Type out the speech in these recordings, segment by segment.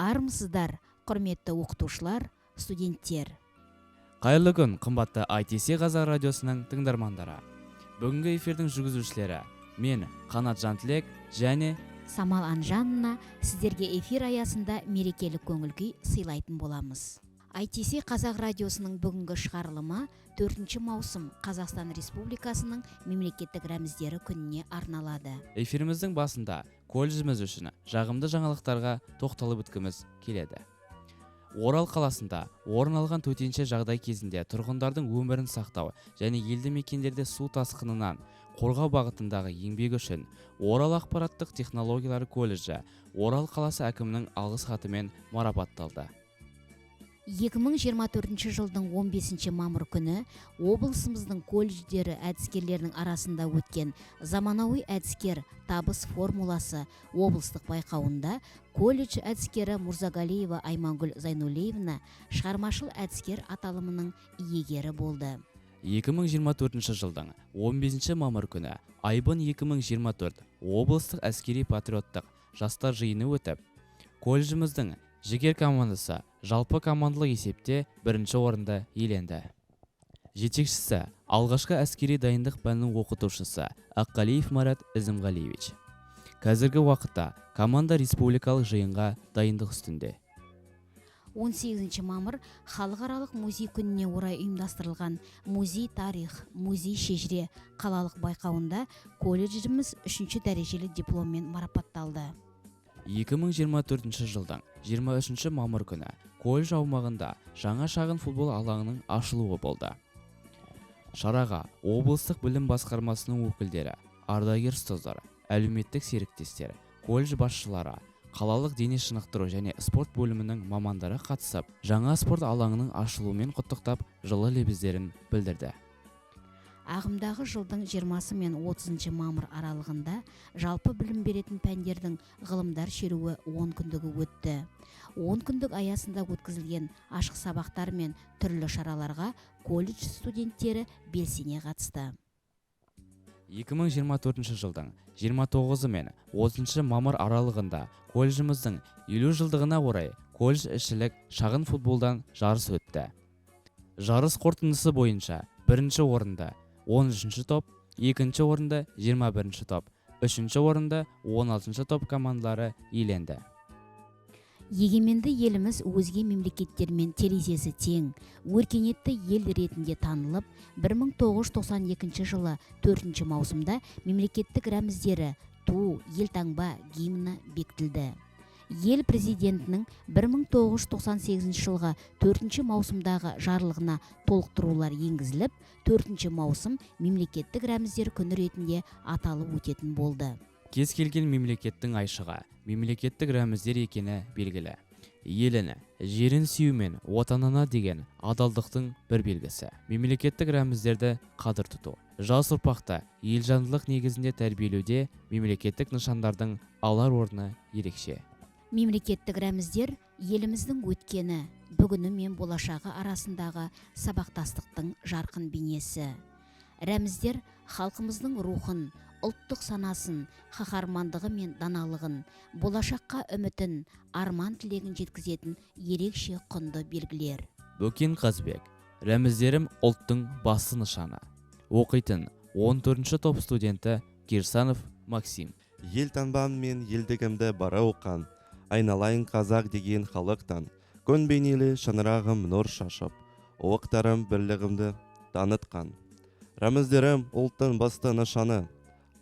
Армысыздар, құрметті оқытушылар, студенттер. Қайырлы күн, қымбатты ITC Қазақ радиосының тыңдармандары. Бүгінгі эфирдің жүргізушілері мен Қанат Жантілек және Самал Анжанына сіздерге эфир аясында мерекелік көңіл-күй сыйлайтын боламыз. ITC Қазақ радиосының бүгінгі шығарылымы 4 маусым Қазақстан Республикасының мемлекеттік рәміздері күніне арналады. Эфиріміздің басында колледжіміз үшін жағымды жаңалықтарға тоқталып өткіміз келеді. Орал қаласында орын алған төтенше жағдай кезінде тұрғындардың өмірін сақтау және елді мекендерде су тасқынынан қорғау бағытындағы еңбегі үшін Орал ақпараттық технологиялар колледжі Орал қаласы әкімінің алғыс хатымен марапатталды. 2024 жылдың 15 мамыр күні облысымыздың колледждері әдіскерлерінің арасында өткен заманауи әдіскер табыс формуласы облыстық байқауында колледж әдіскері Мурзагалиева Аймангүл Зайнуллеевна шығармашыл әдіскер аталымының иегері болды. 2024 жылдың 15 мамыр күні Айбын 2024 облыстық әскери патриоттық жастар жиыны өтіп, колледжіміздің жігер командасы жалпы командалық есепте бірінші орынды иеленді. Жетекшісі алғашқы әскери дайындық пәнінің оқытушысы Аққалиев Марат Ізімғалиевич. Қазіргі уақытта команда республикалық жиынға дайындық үстінде. 18 мамыр халықаралық музей күніне орай ұйымдастырылған музей тарих, музей шежіре қалалық байқауында колледжіміз 3 дәрежелі дипломмен марапатталды. 2024 жылдың 23 мамыр күні колледж аумағында жаңа шағын футбол алаңының ашылуы болды. Шараға облыстық білім басқармасының өкілдері, ардагер ұстаздар, әлеуметтік серіктестер, колледж басшылары, қалалық дене шынықтыру және спорт бөлімінің мамандары қатысып, жаңа спорт алаңының ашылуымен құттықтап, жылы лебіздерін білдірді. Ағымдағы жылдың 20 мен 30 мамыр аралығында жалпы білім беретін пәндердің ғылымдар шеруі 10 күндігі өтті. 10 күндік аясында өткізілген ашық сабақтар мен түрлі шараларға колледж студенттері белсене қатысты. 2024 жылдың 29 мен 30 мамыр аралығында колледжіміздің 50 жылдығына орай колледж ішілік шағын футболдан жарыс өтті. Жарыс қорытындысы бойынша бірінші орынды 13 топ, екінші орынды 21 топ, үшінші орынды 16 топ командалары иеленді. Егеменді еліміз өзге мемлекеттермен терезесі тең, өркениетті ел ретінде танылып, 1992 жылы 4 маусымда мемлекеттік рәміздері ту, елтаңба, гимні бекітілді. Ел президентінің 1998 жылғы 4 маусымдағы жарлығына толықтырулар енгізіліп, 4 маусым мемлекеттік рәміздер күні ретінде аталып өтетін болды. Кез келген мемлекеттің айшығы мемлекеттік рәміздер екені белгілі. Еліні, жерін сүю мен отанына деген адалдықтың бір белгісі. Мемлекеттік рәміздерді қадір тұту. Жас ұрпақты елжандылық негізінде тәрбиелеуде мемлекеттік нышандардың алар орны ерекше. Мемлекеттік рәміздер еліміздің өткені, бүгіні мен болашағы арасындағы сабақтастықтың жарқын бейнесі. Рәміздер халқымыздың рухын, ұлттық санасын, қаһармандығы мен даналығын, болашаққа үмітін, арман тілегін жеткізетін ерекше құнды белгілер. Бөкен Қазбек, рәміздерім ұлттың басты нышаны. Оқитын 14 топ студенті Кирсанов Максим. Елтаңбам мен елдігімді бара оққан, айналайын қазақ деген халықтан, көн бейнелі шаңырағым нұр шашып, оқтарым бірлігімді танытқан. Рәміздерім ұлттың басты нышаны,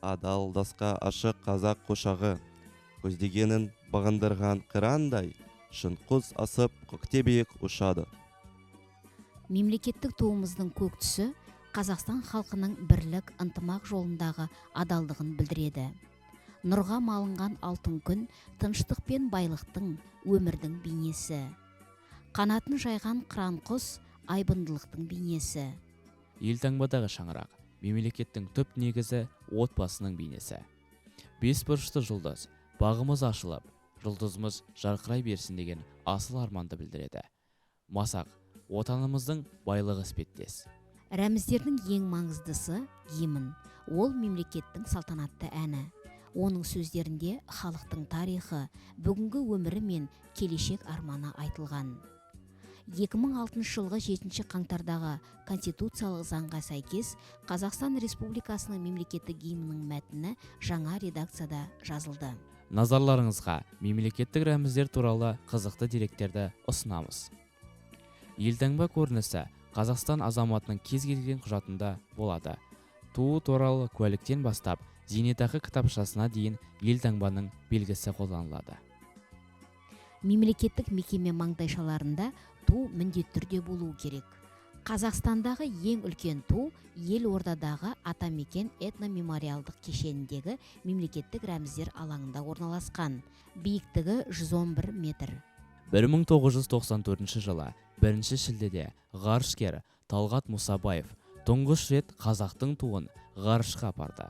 адалдасқа ашық қазақ қошағы, көздегенін бағындырған қырандай, шын құз асып көктебек ұшады. Мемлекеттік туымыздың көк түсі Қазақстан халқының бірлік ынтымақ жолындағы адалдығын білдіреді. Нұрға малынған алтын күн, тыныштық пен байлықтың, өмірдің бейнесі. Қанатын жайған қыран құс, айбындылықтың бейнесі. Елтаңбадағы шаңырақ, мемлекеттің түп негізі отбасының бейнесі. Бес бұрышты жұлдыз, бағымыз ашылып, жұлдызымыз жарқырай берсін деген асыл арманды білдіреді. Масақ, отанымыздың байлығы іспеттес. Рәміздердің ең маңыздысы гимн. Ол мемлекеттің салтанатты әні. Оның сөздерінде халықтың тарихы, бүгінгі өмірі мен келешек арманы айтылған. 2006 жылғы 7 қаңтардағы Конституциялық заңға сәйкес Қазақстан Республикасының мемлекеттік гимнінің мәтіні жаңа редакцияда жазылды. Назарларыңызға мемлекеттік рәміздер туралы қызықты деректерді ұсынамыз. Елтаңба көрінісі Қазақстан азаматының кез келген құжатында болады. Туы туралы куәліктен бастап, зейнетақы кітапшасына дейін елтаңбаның белгісі қолданылады. Мемлекеттік мекеме маңдайшаларында ту міндетті түрде болуы керек. Қазақстандағы ең үлкен ту Елордадағы Атамекен этномемориалдық кешеніндегі мемлекеттік рәміздер алаңында орналасқан. Биіктігі 111 метр. 1994 жылы 1 шілдеде ғарышкер Талғат Мұсабаев тұңғыш рет қазақтың туын ғарышқа апарды.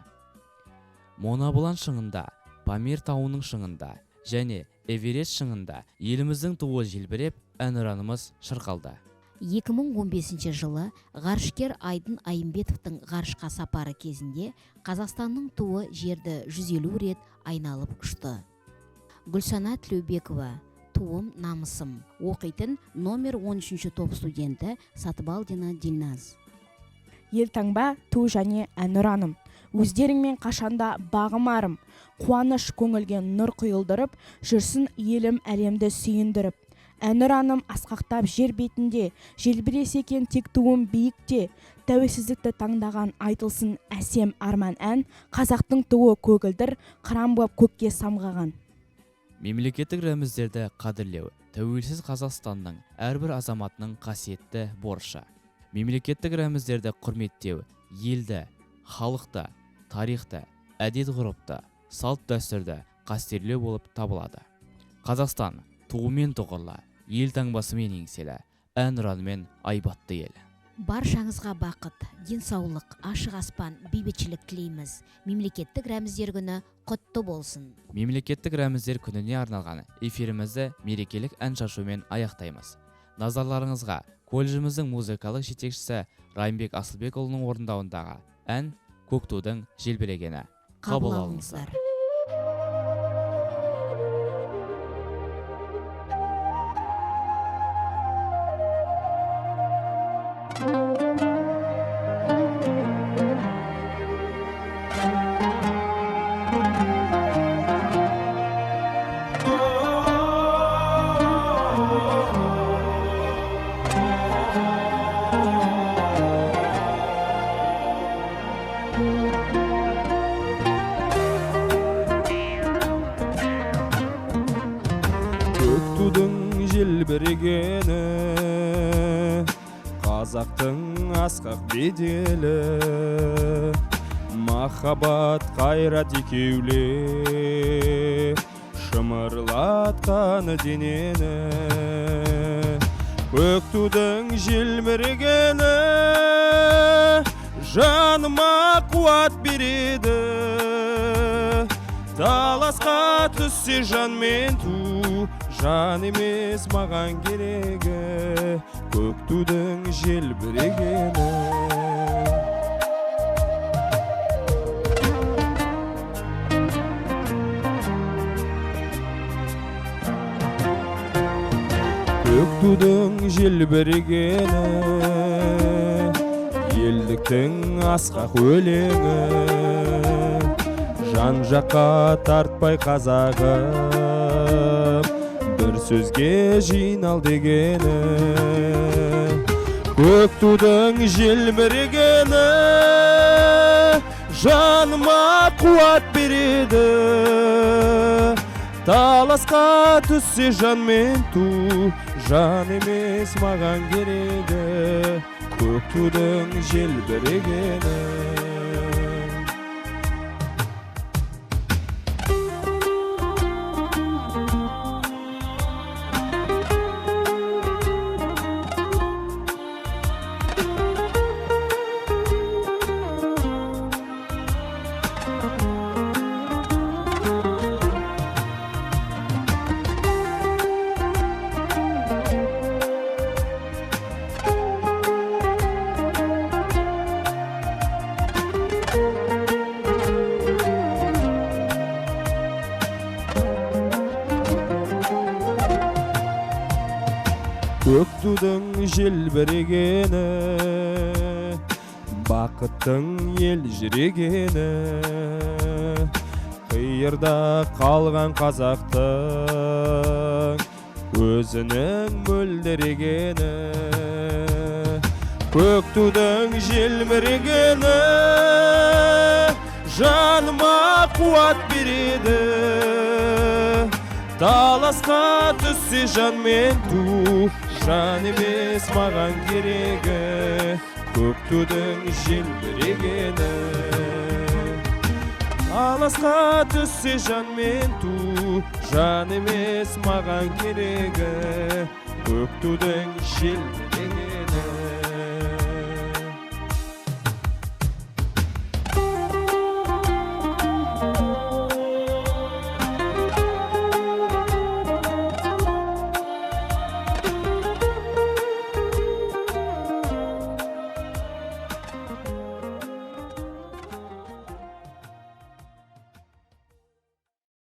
Монабұлан шыңында, Памир тауының шыңында және Эверест шыңында еліміздің туы желбіреп, әнұранымыз шырқалды. 2015 жылы ғарышкер Айдын Айымбетовтың ғарышқа сапары кезінде Қазақстанның туы жерді 150 рет айналып ұшты. Гүлсана Тілеубекова, туым намысым, оқитын номер 13 топ студенті Сатыбалдина Дильназ. Елтаңба ту және әнұраным. Өздеріңмен қашанда бағымарым, қуаныш көңілге нұр құйылдырып, жүрсін елім әлемді сүйіндіріп. Әнұраным асқақтап жер бетінде, желбірес екен тек туым биікте. Тәуелсіздікті таңдаған айтылсын әсем арман ән, қазақтың туы көгілдір, қыран боп көкке самғаған. Мемлекеттік рәміздерді қадірлеу тәуелсіз Қазақстанның әрбір азаматының қасиетті борышы. Мемлекеттік рәміздерді құрметтеу елді, халықты, тарихты, әдет-ғұрыпты, салт-дәстүрді қастерлеу болып табылады. Қазақстан туымен тұғырлы, елтаңбасымен еңселі, әнұранымен айбатты ел. Баршаңызға бақыт, денсаулық, ашық аспан, бейбітшілік тілейміз. Мемлекеттік рәміздер күні құтты болсын. Мемлекеттік рәміздер күніне арналған эфирімізді мерекелік ән шашумен аяқтаймыз. Назарларыңызға колледжіміздің музыкалық жетекшісі Райымбек Асылбекұлының орындауындағы ән «Көк тудың желбірегені». Қабыл алыңыздар. Желбірегені қазақтың асқақ беделі, махаббат қайрат екеуле шымырлатқан денені. Көк тудың желбірегені жаныма қуат береді, таласқа түссе жан мен ту, жан емес маған керегі, көк тудың желбірегені. Көк тудың желбірегені, елдіктің асқақ өлеңі, жан жаққа тартпай қазағым, бір сөзге жинал дегені. Көк тудың желбірегені жаныма қуат береді, таласқа түссе жан мен ту, жан емес маған керегі, көк тудың желбірегені. көк тудың желбірегені, бақыттың елжірегені, қиырда қалған қазақтың өзінің мөлдірегені, көк тудың желбірегені жаныма қуат береді. Таласқа түссе жан мен ту, жан емес маған керегі, көк тудың желбірегені. Таласқа түссе жан мен ту, жан емес маған керегі, көк тудың желбірегені.